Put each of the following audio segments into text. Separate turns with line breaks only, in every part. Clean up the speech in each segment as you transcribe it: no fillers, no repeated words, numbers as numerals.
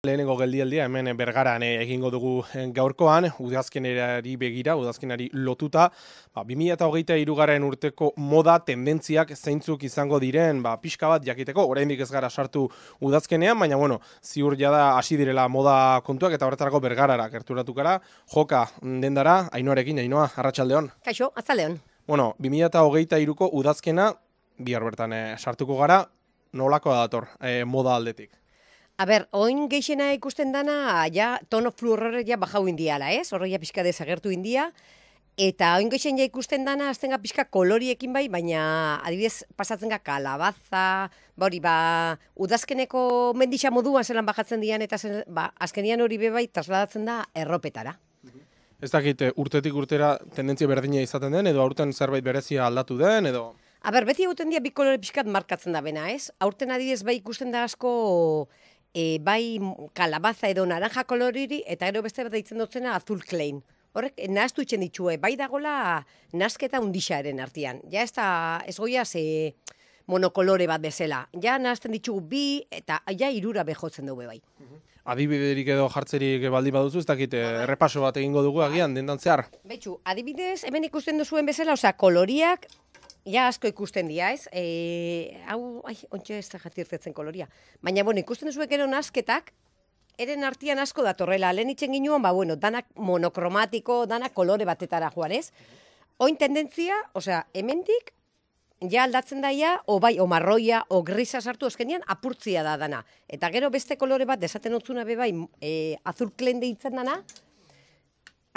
Lehenengo geldialdia hemen Bergaran egingo dugu gaurkoan, udazkenari begira, udazkenari lotuta, 2023 urteko moda tendentziak zeintzuk izango diren, pixka bat jakiteko, oraindik ez gara sartu udazkenean, baina bueno, ziur jada hasi direla moda kontuak eta horretarako Bergarara gerturatu gara. Joka dendara, Ainoarekin, Ainoa, arratsaldeon.
Kaixo, arratsaldeon.
Bueno, 2023ko udazkena bihar bertan sartuko gara, nolakoa dator moda aldetik?
A ber, oin geixena ikusten dana, ja, tono fluorrore ja bajau indiala, ez? Horre ja pixka desagertu india. Eta oin geixen ja ikusten dana, aztenga pixka koloriekin bai, baina adibidez pasatzen ga kalabaza, udazkeneko mendisa moduan zelan bajatzen dian, eta azkenian hori bebai trasladatzen da erropetara.
Ez dakit urtetik urtera tendentzia berdina izaten den, edo aurten zerbait berezia aldatu den, edo...
A ber, beti egiten dira bi kolore pixkat markatzen da bena, ez? Aurten adibidez bai ikusten da asko... bai kalabaza edo naranja koloriri, eta gero beste bat deitzen dutzena azul klein. Horrek, nahaztu itxen ditxue, bai dagola nazketa undixaren artean. Ja ez goia monokolore bat bezala. Ja nahazten ditugu bi, eta ja irura behotzen dugu bai.
Adibiderik edo jartzerik baldi baduzu, ez dakit errepaso bat egingo dugu agian, dendan zehar?
Betxu, adibidez, hemen ikusten duzuen bezala, koloriak, ja asko ikusten dira, ez? Hau, ontsa ez da jatirtetzen koloria. Baina, ikusten duzuek ero nazketak, eren artian asko datorrela. Lehen itxen ginuan, danak monokromatiko, danak kolore batetara joan, ez? Oin tendentzia, hemendik, ja aldatzen daia, o marroia, o grisa sartu eskenean, apurtzia da dana. Eta gero beste kolore bat, desaten otzuna bebai, azul klen deitzen dana,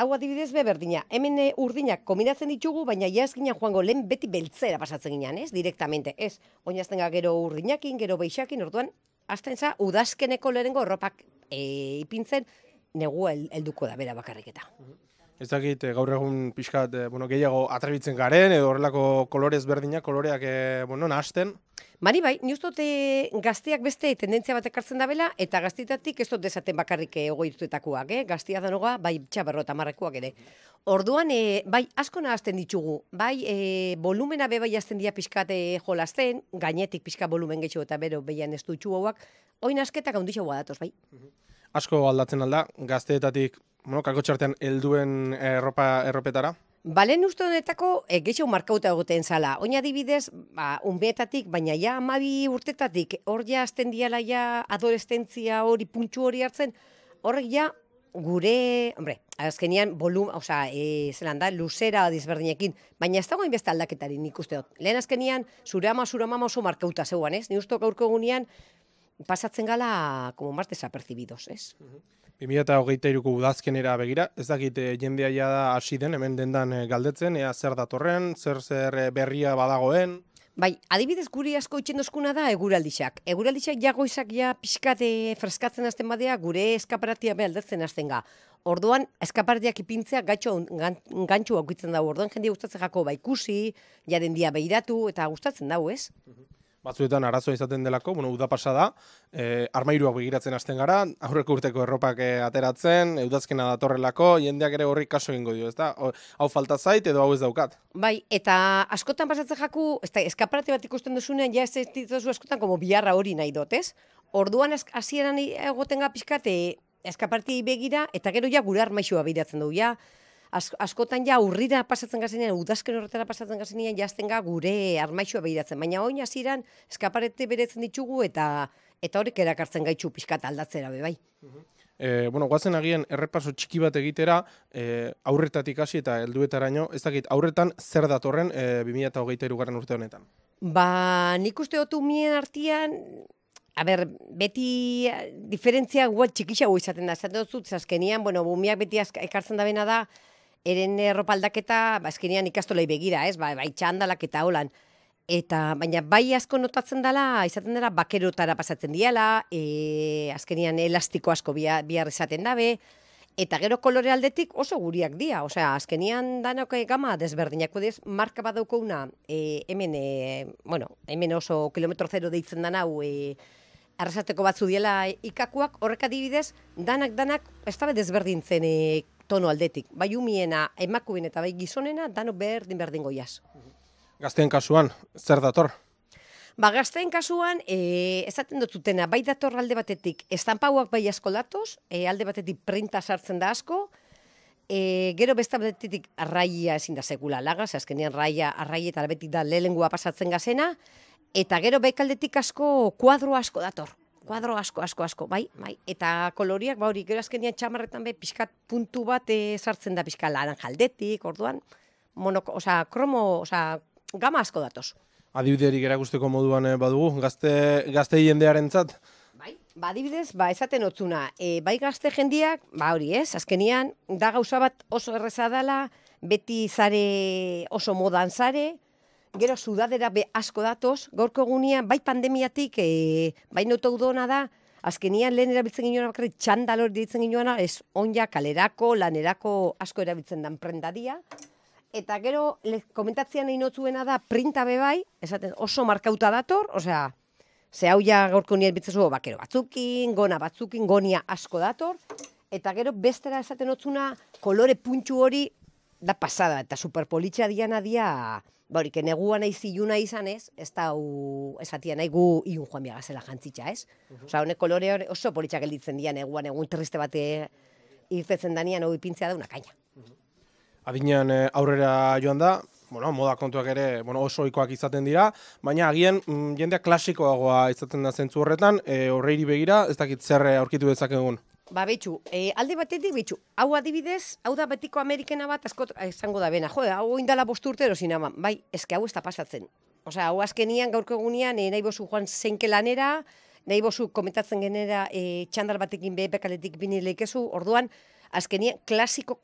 hau adibidez berdina. Hemen urdinak kombinatzen ditugu, baina ja ez ginen joango lehen beti beltzera pasatzen ginen, ez? Direktamente, ez? Oinazten gero urdinakin, gero beixakin, orduan, azten za, udazkeneko lehenengo erropak ipintzen, negua helduko da, bera bakarriketa.
Ez dakit, gaur egun pixkat, gehiago atrebitzen garen, edo horrelako kolorez berdinak, koloreak, nahasten?
Bai, ni uste gazteak beste tendentzia bat ekartzen da bela, eta gaztietatik ez dut desaten bakarrik ogoitutakoak, gaztia danoga, bai txaberro eta marrekoak ere. Orduan, bai, asko nahazten ditugu, bai, volumena bai azten dira pixkat jolazten, gainetik pixka volumen getxo eta bero behian ez dutxu hauak, oin asketak handixagoa datoz, bai.
Asko aldatzen alda, gazteetatik, kako txartean helduen erropetara?
Balen uste honetako gehiago markauta egoten zala. Oin adibidez, unbeetatik, baina ja 12 urtetatik, hor ja azten diala ja adolescentzia hori, puntxu hori hartzen, horrek ja gure, azkenian zelan da, luzera dizberdinekin, baina ez dagoen beste aldaketari nik uste dut. Lehen azkenian, zure ama oso markauta zeuan, ez? Ni uste gaurko egunean, pasatzen gala, como más desapercibidos, ez?
2023ko udazkenera begira, ez dakit jendea ja da hasi den, hemen dendan galdetzen, ea zer datorren, zer berria badagoen.
Bai, adibidez guri asko itxen dozkuna da eguraldixak. Eguraldixak jagoizak ja pixkate freskatzen hasten badea, gure eskaparatia behaldatzen hasten ga. Orduan, eskaparatiak ipintzea gantxu aukitzen dago. Orduan, jendea gustatzen jako ikusi, jaren dia behiratu, eta gustatzen dago, ez?
Batzuetan arazoa izaten delako, uda pasa da, armairuak begiratzen hasten gara, aurreko urteko erropak ateratzen, udazkena datorrelako, jendeak ere horrik kaso egingo dio, ezta? Hau falta zait edo hau ez daukat?
Bai, eta askotan pasatzen jaku, eskaparate bat ikusten duzunean, ja ez dituzu askotan como biharra hori nahi dut, ez? Orduan hasieran egoten ga pixkate eskaparati begira, eta gero ja gure armaixua behiratzen dugu, ja, askotan ja urrira pasatzen gazenean, udazken horretara pasatzen gazenean, jazten ga gure armaixua behiratzen. Baina oin hasieran eskaparete beretzen ditugu eta horrek erakartzen gaitxu pixkat aldatzera bai.
Guazen agian errepaso txiki bat egitera, aurretatik hasi eta helduetaraino, ez dakit, aurretan zer datorren 2023 urte honetan?
Nik uste otu mien artian, beti diferentzia guat txikixago izaten da. Zaten dut, azkenian, bumiak beti ekartzen da bena da, eren erropa aldaketa, azkenian ikastolei begira, ez? Bai txandalak eta holan. Baina bai asko notatzen dela, izaten dela, bakerotara pasatzen diala, azkenian elastiko asko bihar izaten dabe, eta gero kolore aldetik oso guriak dira. Azkenian danok gama desberdinak kodez, marka bat daukouna, hemen oso kilometro zero deitzen dan hau, arrasateko batzu diela ikakuak, horrek adibidez, danak ez da desberdintzen tono aldetik. Bai umiena, emakumeen eta bai gizonena, dano berdin goiaz.
Gazteen kasuan, zer dator?
Ba, gazteen kasuan, esaten dut zutena, bai dator alde batetik, estampauak bai asko datoz, alde batetik printa sartzen da asko, gero beste batetik arraia ezin da sekula lagaz, azkenean arraietara betik da lehengoa pasatzen gazena, eta gero bekaldetik asko kuadro asko dator. Kuadro asko, bai. Eta koloriak, ba hori, gero azkenean txamarretan be pixkat puntu bat sartzen da pixkat laranjaldetik, orduan, gama asko datoz.
Adibiderik erakusteko moduan badugu, gazte jendearentzat?
Bai, ba, adibidez, esaten otzuna, bai gazte jendiak, ba hori ez, azkenian, da gauza bat oso erreza dela, beti zare oso modan zare, gero sudadera be asko datoz, gaurko egunean, bai pandemiatik, bai notu dona da, azkenian lehen erabiltzen ginoan bakarrik txandalor ditzen ginoan, ez onja kalerako, lanerako asko erabiltzen dan prendadia, eta gero, komentatzean egin notzuena da, printa be bai, esaten oso markauta dator, osea, ze hau ja gaurko nien bitzezu, bakero batzukin, gona batzukin, gonia asko dator, eta gero bestera esaten otzuna, kolore puntxu hori da pasada, eta superpolitxea diana dia, horik, negua nahi ziluna izan ez da hau esatia nahi gu iun joan biagazela jantzitxa, ez? Osa, honek kolore hori oso politxa gelditzen dian, neguan egun triste bate irtetzen danian, hori pintzea da una kaina.
Adinean aurrera joan da, moda kontuak ere oso ohikoak izaten dira, baina agian jendea klasikoagoa izaten da zentzu horretan, horreiri begira, ez dakit zer aurkitu dezakegun.
Ba, betxu, alde batetik, betxu, hau adibidez, hau da betiko Amerikena bat, asko esango da bena, hau indala 5 urte erosin ama, bai, eske hau ez da pasatzen. Osea, hau azkenian, gaurko egunean, nahi bozu joan zenke lanera, nahi bozu komentatzen genera txandal batekin bekaletik binileikezu, orduan, azkenian, klasiko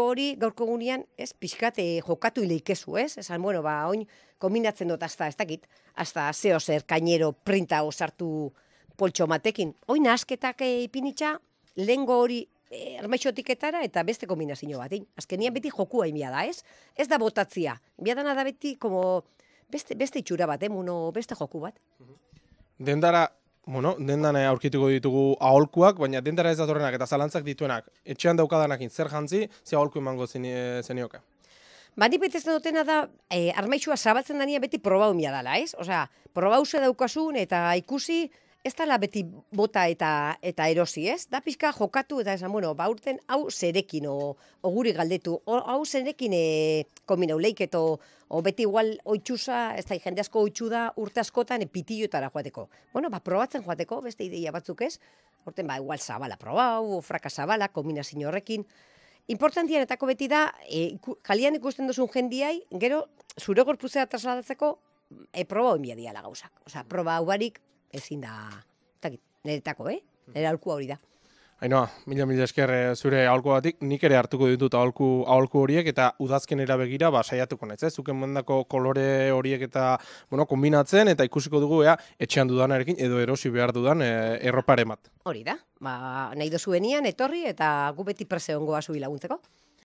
hori gaurko egunean, ez, pixkat jokatu ileikezu, ez? Esan, bueno, ba, oin kombinatzen dut, ez dakit, hasta zeo zer, kainero, printa osartu poltxo matekin. Oin asketak ipinitxa, lehengo hori ermaixotiketara eta beste kombinazio batin. Azkenian beti jokua imia da, ez? Ez da botatzia. Biadana da beti, como, beste itxura bat, beste joku bat.
Dendan aurkituko ditugu aholkuak, baina dendara ez datorrenak eta zalantzak dituenak. Etxean daukadanakin zer jantzi, ze aholku emango zenioka?
Ba, ni betetzen dutena da, armaixua zabaltzen dania beti probau imia dala, ez? Osea, probauze daukasun eta ikusi, ez dala beti bota eta erosi, ez? Da pixka jokatu eta esan, bueno, ba, urten hau zerekin, o guri galdetu, hau zerekin kombinau leiketo, o beti igual oitxusa, ez da, jende asko oitxu da urte askotan pitillotara joateko. Bueno, ba, probatzen joateko, beste ideia batzuk ez, urten, ba, igual zabala probau, o fraka zabala, kombinazio horrekin. Importantianetako beti da, kalian ikusten duzun jendiai, gero, zure gorpuzea trasladatzeko, probau enbia diala gauzak. Osea, proba hau barik, ezin da, niretako, nire aholkua hori da.
Ainhoa, mila esker zure aholkuagatik, nik ere hartuko ditut aholku horiek eta udazkenera begira saiatuko naiz, zuken mandako kolore horiek eta kombinatzen eta ikusiko dugu etxean dudanarekin edo erosi behar dudan erropare bat.
Hori da, nahi dozuenian etorri eta gu beti prese ongoa zui laguntzeko.